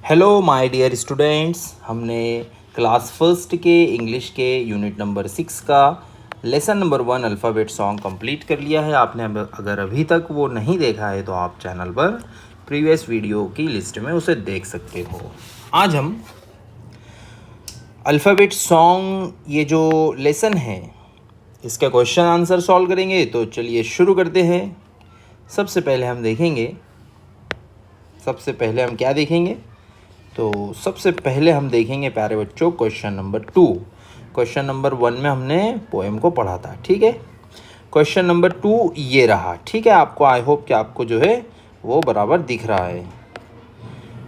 Hello my dear students, हमने class first के English के यूनिट नंबर 6 का lesson number 1 alphabet song complete कर लिया है। आपने अगर अभी तक वो नहीं देखा है तो आप चैनल पर प्रीवियस वीडियो की लिस्ट में उसे देख सकते हो। आज हम अल्फ़ाबेट सॉन्ग ये जो लेसन है इसका क्वेश्चन आंसर सॉल्व करेंगे। तो चलिए शुरू करते हैं। सबसे पहले हम क्या देखेंगे? तो सबसे पहले हम देखेंगे प्यारे बच्चों क्वेश्चन नंबर 2। क्वेश्चन नंबर 1 में हमने पोएम को पढ़ा था, ठीक है। क्वेश्चन नंबर 2 ये रहा, ठीक है। आपको आई होप कि आपको जो है वो बराबर दिख रहा है।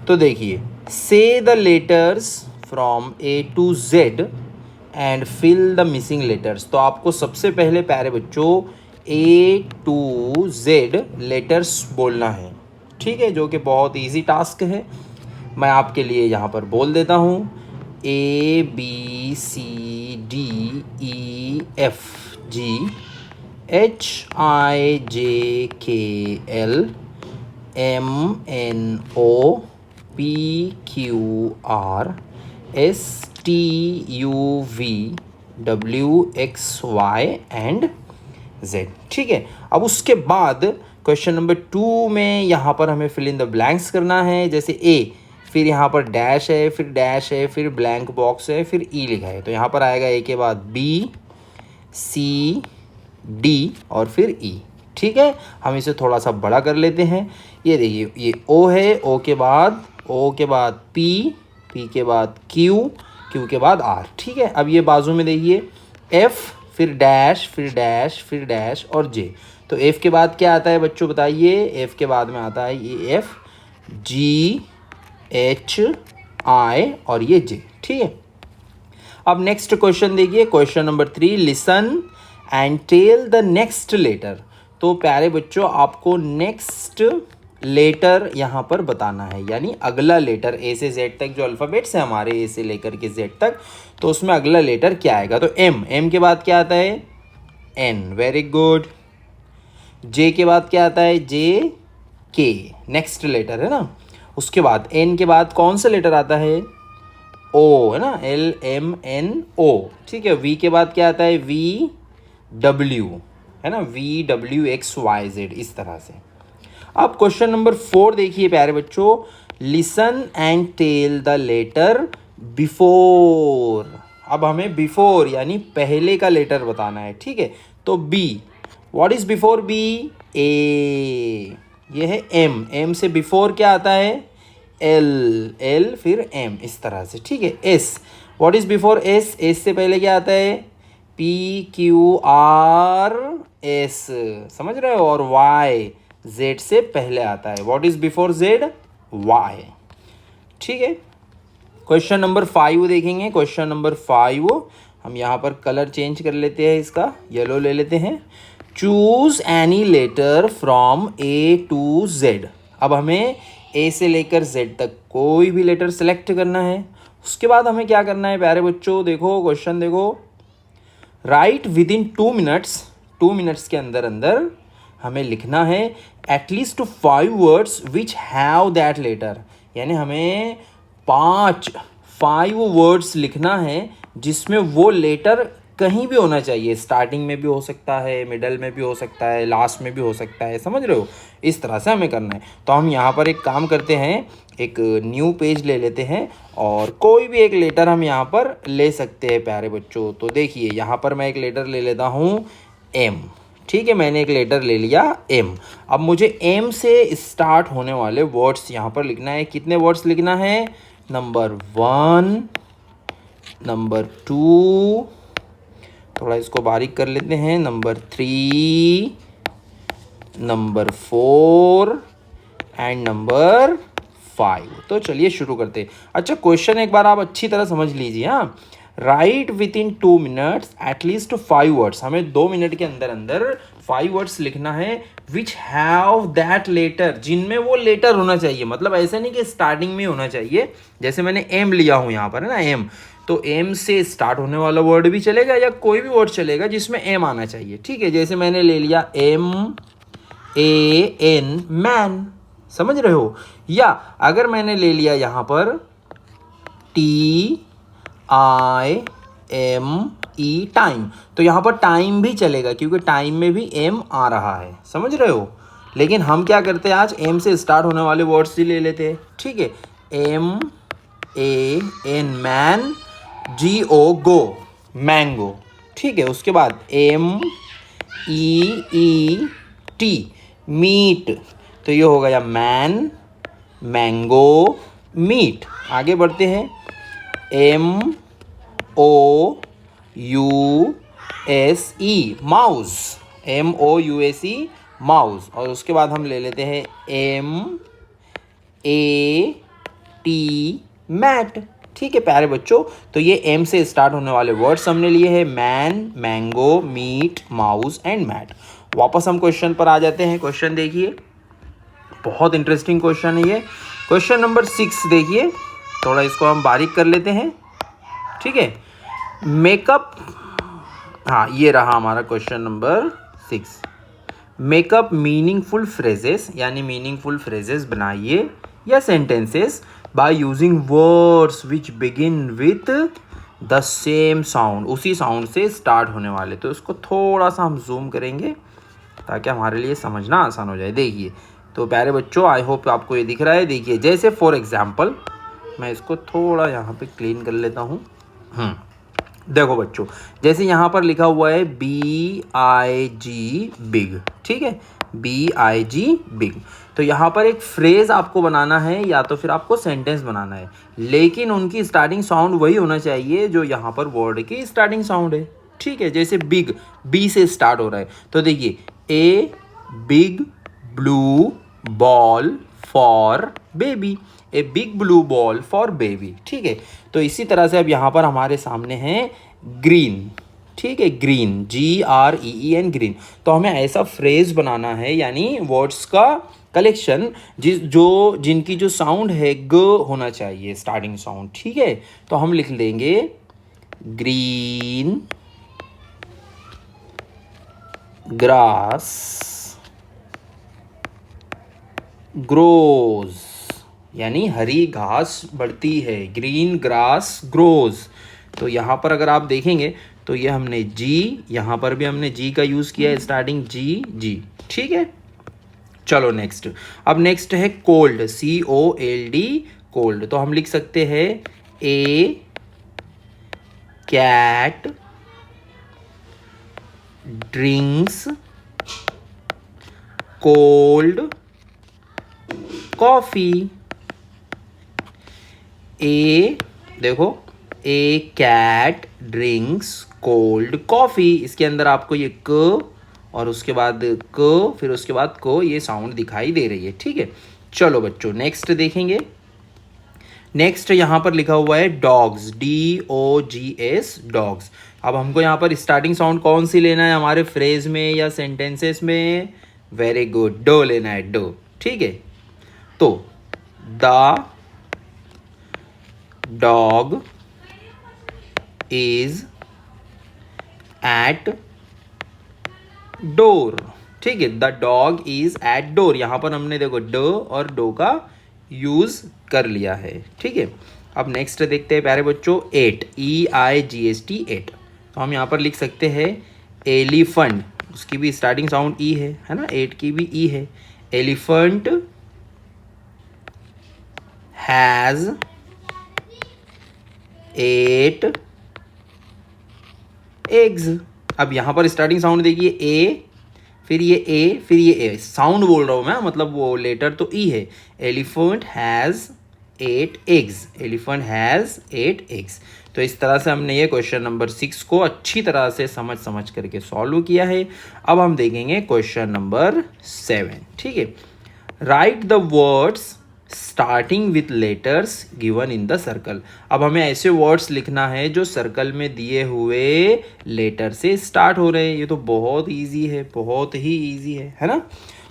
तो देखिए, say the letters from A to Z and fill the missing letters. तो आपको सबसे पहले प्यारे बच्चों ए टू जेड लेटर्स बोलना है, ठीक है, जो कि बहुत ईजी टास्क है। मैं आपके लिए यहाँ पर बोल देता हूँ ABCDEFGHIJKLMNOPQRSTUVWXY एंड Z, ठीक है। अब उसके बाद क्वेश्चन नंबर 2 में यहाँ पर हमें फिल इन द ब्लैंक्स करना है। जैसे ए, फिर यहाँ पर डैश है, फिर डैश है, फिर ब्लैंक बॉक्स है, फिर ई लिखा है। तो यहाँ पर आएगा ए के बाद बी, सी, डी और फिर ई, ठीक है। हम इसे थोड़ा सा बड़ा कर लेते हैं। ये देखिए, ये ओ है, ओ के बाद पी, पी के बाद क्यू, क्यू के बाद आर, ठीक है। अब ये बाजू में देखिए एफ, फिर डैश, फिर डैश, फिर डैश और जे। तो एफ के बाद क्या आता है बच्चों, बताइए? एफ के बाद में आता है ये एफ, जी, एच, आई और ये जे, ठीक है। अब नेक्स्ट क्वेश्चन देखिए, question number 3, listen and tell the next letter. तो प्यारे बच्चों आपको नेक्स्ट लेटर यहाँ पर बताना है, यानी अगला लेटर ए से जेड तक जो अल्फ़ाबेट्स है हमारे ए से लेकर के जेड तक, तो उसमें अगला लेटर क्या आएगा? तो एम, एम के बाद क्या आता है? N, very good. जे के बाद क्या आता है? जे, के, नेक्स्ट लेटर है ना। उसके बाद एन के बाद कौन सा लेटर आता है? ओ, है ना, LMNO, ठीक है। वी के बाद क्या आता है? VW, है ना, VWXYZ, इस तरह से। अब क्वेश्चन नंबर 4 देखिए प्यारे बच्चों, listen and tell the letter before. अब हमें बिफोर यानी पहले का लेटर बताना है, ठीक है। तो B, what is before B? A, ये है एम, एम से बिफोर क्या आता है? एल, एल फिर एम, इस तरह से, ठीक है। S, what is before S? S से पहले क्या आता है? PQRS, समझ रहे हो? और वाई, जेड से पहले आता है। What is before Z? Y, ठीक है। क्वेश्चन नंबर 5 देखेंगे। क्वेश्चन नंबर 5 हम यहाँ पर कलर चेंज कर लेते हैं, इसका येलो ले लेते हैं। Choose any letter from A to Z. अब हमें ए से लेकर जेड तक कोई भी लेटर सेलेक्ट करना है। उसके बाद हमें क्या करना है प्यारे बच्चों? देखो क्वेश्चन देखो, write within 2 minutes, 2 minutes के अंदर अंदर हमें लिखना है at least 5 words which have that letter. यानी हमें 5 वर्ड्स लिखना है जिसमें वो लेटर कहीं भी होना चाहिए। स्टार्टिंग में भी हो सकता है, मिडल में भी हो सकता है, लास्ट में भी हो सकता है, समझ रहे हो? इस तरह से हमें करना है। तो हम यहाँ पर एक काम करते हैं, एक न्यू पेज ले लेते हैं और कोई भी एक लेटर हम यहाँ पर ले सकते हैं प्यारे बच्चों। तो देखिए यहाँ पर मैं एक लेटर ले लेता हूँ एम, ठीक है। मैंने एक लेटर ले लिया एम। अब मुझे एम से स्टार्ट होने वाले वर्ड्स यहाँ पर लिखना है। कितने वर्ड्स लिखना है? नंबर 1, नंबर 2, थोड़ा इसको बारीक कर लेते हैं, नंबर 3, नंबर 4 एंड नंबर 5। तो चलिए शुरू करते हैं। अच्छा, क्वेश्चन एक बार आप अच्छी तरह समझ लीजिए। हाँ, right within 2 minutes at least 5 words. हमें 2 मिनट के अंदर अंदर 5 वर्ड्स लिखना है विच हैव दैट लेटर, जिनमें वो लेटर होना चाहिए। मतलब ऐसा नहीं कि स्टार्टिंग में होना चाहिए। जैसे मैंने एम लिया हूँ यहाँ पर, है ना, एम, तो एम से स्टार्ट होने वाला वर्ड भी चलेगा या कोई भी वर्ड चलेगा जिसमें एम आना चाहिए, ठीक है। जैसे मैंने ले लिया MAN, मैन, समझ रहे हो? या अगर मैंने ले लिया यहाँ पर TIME टाइम, तो यहाँ पर टाइम भी चलेगा क्योंकि टाइम में भी M आ रहा है, समझ रहे हो। लेकिन हम क्या करते हैं, आज M से स्टार्ट होने वाले वर्ड्स ही ले लेते हैं, ठीक है। MAN मैन, GO गो मैंगो, ठीक है। उसके बाद MEET मीट, तो ये हो गया मैन मैंगो मीट। आगे बढ़ते हैं, MOUSE माउस, MOUSE माउस। और उसके बाद हम ले लेते हैं MAT मैट, ठीक है प्यारे बच्चों। तो ये M से स्टार्ट होने वाले वर्ड्स हमने लिए हैं, man, mango, meat, mouse and mat. वापस हम क्वेश्चन पर आ जाते हैं। क्वेश्चन देखिए, बहुत इंटरेस्टिंग क्वेश्चन है ये। क्वेश्चन नंबर 6 देखिए, थोड़ा इसको हम बारीक कर लेते हैं, ठीक है। मेकअप, हाँ ये रहा हमारा question number 6। Makeup meaningful phrases, यानी मीनिंगफुल फ्रेजेस बनाइए या sentences by using words which begin with the same sound, उसी साउंड से स्टार्ट होने वाले। तो इसको थोड़ा सा हम जूम करेंगे ताकि हमारे लिए समझना आसान हो जाए। देखिए तो प्यारे बच्चों, आई होप आपको ये दिख रहा है। देखिए जैसे फॉर एग्जाम्पल, मैं इसको थोड़ा यहाँ पे क्लीन कर लेता हूँ। देखो बच्चों, जैसे यहाँ पर लिखा हुआ है BIG बिग, ठीक है, BIG बिग। तो यहाँ पर एक फ्रेज आपको बनाना है या तो फिर आपको सेंटेंस बनाना है, लेकिन उनकी स्टार्टिंग साउंड वही होना चाहिए जो यहाँ पर वर्ड की स्टार्टिंग साउंड है, ठीक है। जैसे बिग, B से स्टार्ट हो रहा है, तो देखिए a big blue ball for baby, a big blue ball for baby, ठीक है। तो इसी तरह से अब यहाँ पर हमारे सामने है ग्रीन, ठीक है, ग्रीन, GREEN ग्रीन। तो हमें ऐसा फ्रेज बनाना है, यानी वर्ड्स का कलेक्शन जिनकी जो साउंड है ग होना चाहिए स्टार्टिंग साउंड, ठीक है। तो हम लिख देंगे ग्रीन ग्रास ग्रोज, यानी हरी घास बढ़ती है, ग्रीन ग्रास ग्रोज। तो यहाँ पर अगर आप देखेंगे तो ये हमने जी, यहाँ पर भी हमने जी का यूज़ किया है, स्टार्टिंग जी, ठीक है। चलो नेक्स्ट, अब नेक्स्ट है कोल्ड, COLD कोल्ड। तो हम लिख सकते हैं ए कैट ड्रिंक्स कोल्ड कॉफी। देखो ए कैट ड्रिंक्स कोल्ड कॉफ़ी, इसके अंदर आपको ये क और उसके बाद क, फिर उसके बाद को, ये साउंड दिखाई दे रही है, ठीक है। चलो बच्चों नेक्स्ट देखेंगे। नेक्स्ट यहाँ पर लिखा हुआ है डॉग्स, DOGS डॉग्स। अब हमको यहाँ पर स्टार्टिंग साउंड कौन सी लेना है, हमारे फ्रेज में या सेंटेंसेस में? वेरी गुड, डो लेना है, डो, ठीक है। तो the dog is at door, ठीक है, the dog is at door. यहाँ पर हमने देखो ड और डो का यूज कर लिया है, ठीक है। अब नेक्स्ट देखते हैं प्यारे बच्चों, एट, EIGHT एट। तो हम यहाँ पर लिख सकते हैं एलिफेंट, उसकी भी स्टार्टिंग साउंड ई है ना, एट की भी ई है। Elephant has 8 eggs. अब यहाँ पर स्टार्टिंग साउंड देखिए ए, फिर ये ए, फिर ये ए, साउंड बोल रहा हूँ मैं, मतलब वो लेटर तो ई है। Elephant has 8 eggs, elephant has 8 eggs. तो इस तरह से हमने ये क्वेश्चन नंबर 6 को अच्छी तरह से समझ करके सॉल्व किया है। अब हम देखेंगे क्वेश्चन नंबर 7, ठीक है। Right the words starting with letters given in the circle. अब हमें ऐसे वर्ड्स लिखना है जो सर्कल में दिए हुए लेटर से स्टार्ट हो रहे हैं। ये तो बहुत इजी है, बहुत ही इजी है ना।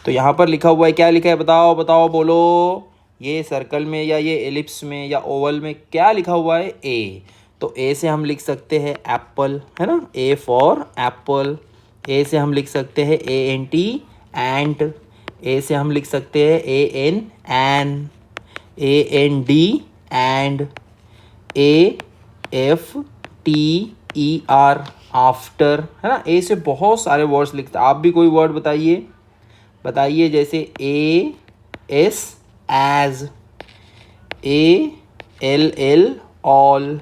तो यहाँ पर लिखा हुआ है, क्या लिखा है बताओ बताओ बोलो। ये सर्कल में या ये एलिप्स में या ओवल में क्या लिखा हुआ है? ए। तो ए से हम लिख सकते हैं एप्पल, है ना, ए फॉर एप्पल। ए से हम लिख सकते हैं ANT एंट। ए से हम लिख सकते हैं AN an. AND and, AFTER after, है ना। ए से बहुत सारे वर्ड्स लिखते हैं। आप भी कोई वर्ड बताइए जैसे AS as, ALL all,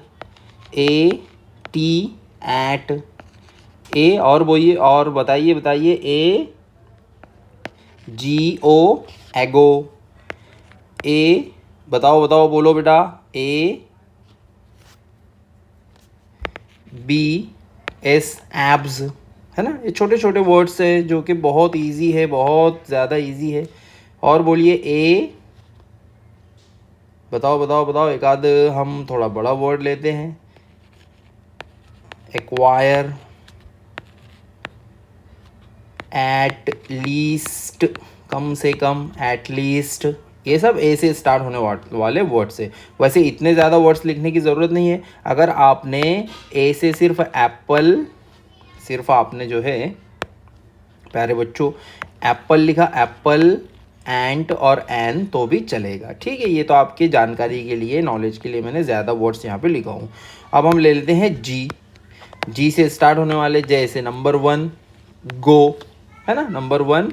AT at, A और बोलिए और बताइए AGO एगो, ए बताओ बोलो बेटा, ABS एब्स, है ना। ये छोटे छोटे वर्ड्स है जो कि बहुत इजी है, बहुत ज़्यादा इजी है। और बोलिए बताओ एक आध हम थोड़ा बड़ा वर्ड लेते हैं, एक्वायर, एट लीस्ट, कम से कम, एट लीस्ट, ये सब ए से स्टार्ट होने वाले वर्ड्स है। वैसे इतने ज़्यादा वर्ड्स लिखने की ज़रूरत नहीं है। अगर आपने ए से सिर्फ एप्पल, सिर्फ आपने जो है प्यारे बच्चों एप्पल लिखा, एप्पल, एंट और एन, तो भी चलेगा, ठीक है। ये तो आपकी जानकारी के लिए, नॉलेज के लिए मैंने ज़्यादा वर्ड्स यहाँ पे लिखा हूँ। अब हम ले लेते हैं जी से स्टार्ट होने वाले, जैसे नंबर 1 गो, है ना, नंबर 1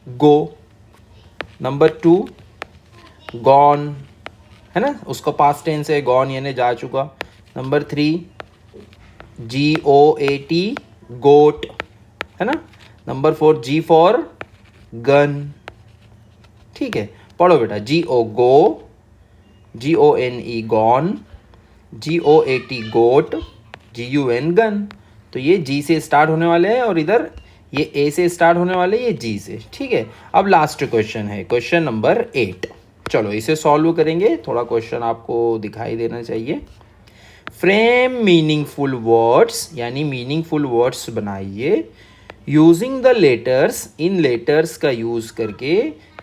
गो, नंबर 2 गॉन, है ना, उसका पास्ट टेंस है, गॉन यानी जा चुका। नंबर 3 GOAT गोट, है ना। नंबर 4 G फॉर गन, ठीक है। पढ़ो बेटा, GO GONE गॉन, GOAT गोट, GUN गन। तो ये जी से स्टार्ट होने वाले हैं और इधर ये ए से स्टार्ट होने वाले, ये जी से, ठीक है। अब लास्ट क्वेश्चन है, क्वेश्चन नंबर 8। चलो इसे सॉल्व करेंगे। थोड़ा क्वेश्चन आपको दिखाई देना चाहिए। फ्रेम मीनिंगफुल वर्ड्स, यानी मीनिंगफुल वर्ड्स बनाइए using the letters, in letters का यूज करके,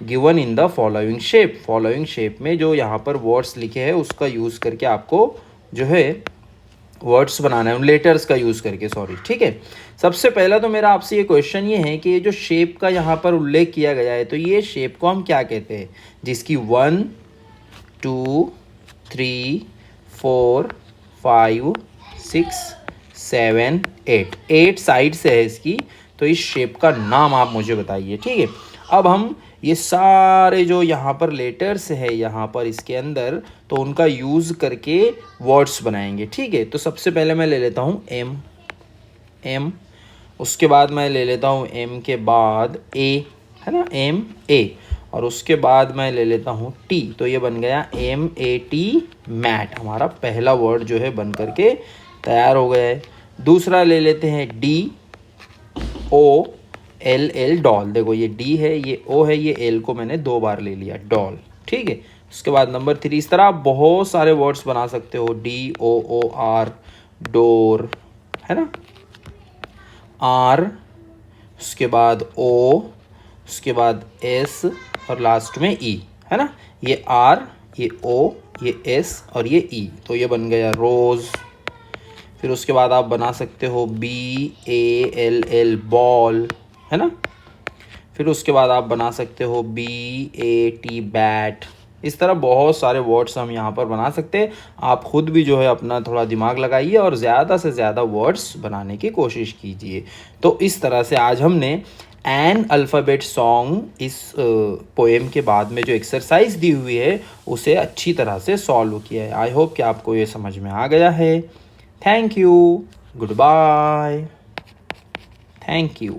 given in the following shape, following shape में जो यहाँ पर वर्ड्स लिखे हैं उसका यूज करके आपको जो है वर्ड्स बनाना है, उन लेटर्स का यूज़ करके, सॉरी, ठीक है। सबसे पहला तो मेरा आपसे ये क्वेश्चन ये है कि ये जो शेप का यहाँ पर उल्लेख किया गया है, तो ये शेप को हम क्या कहते हैं, जिसकी 1 2 3 4 5 6 7 8 साइड्स है इसकी। तो इस शेप का नाम आप मुझे बताइए, ठीक है। अब हम ये सारे जो यहाँ पर लेटर्स है यहाँ पर इसके अंदर, तो उनका यूज़ करके वर्ड्स बनाएंगे, ठीक है। तो सबसे पहले मैं ले लेता हूँ एम, उसके बाद मैं ले लेता हूँ एम के बाद ए, है ना, MA, और उसके बाद मैं ले लेता हूँ T। तो ये बन गया MAT मैट, हमारा पहला वर्ड जो है बन करके तैयार हो गया है। दूसरा ले लेते हैं DOLL डॉल। देखो ये D है, ये O है, ये L को मैंने 2 बार ले लिया, डॉल, ठीक है। उसके बाद नंबर 3, इस तरह आप बहुत सारे वर्ड्स बना सकते हो, DOOR डोर, है ना, R, उसके बाद O, उसके बाद S और लास्ट में E, है ना। ये R, ये O, ये S और ये E, तो ये बन गया रोज़। फिर उसके बाद आप बना सकते हो BALL बॉल, है ना। फिर उसके बाद आप बना सकते हो BAT बैट। इस तरह बहुत सारे वर्ड्स हम यहाँ पर बना सकते हैं। आप खुद भी जो है अपना थोड़ा दिमाग लगाइए और ज़्यादा से ज़्यादा वर्ड्स बनाने की कोशिश कीजिए। तो इस तरह से आज हमने एन अल्फ़ाबेट सॉन्ग, इस पोएम के बाद में जो एक्सरसाइज दी हुई है उसे अच्छी तरह से सॉल्व किया है। आई होप कि आपको ये समझ में आ गया है। Thank you, goodbye, thank you.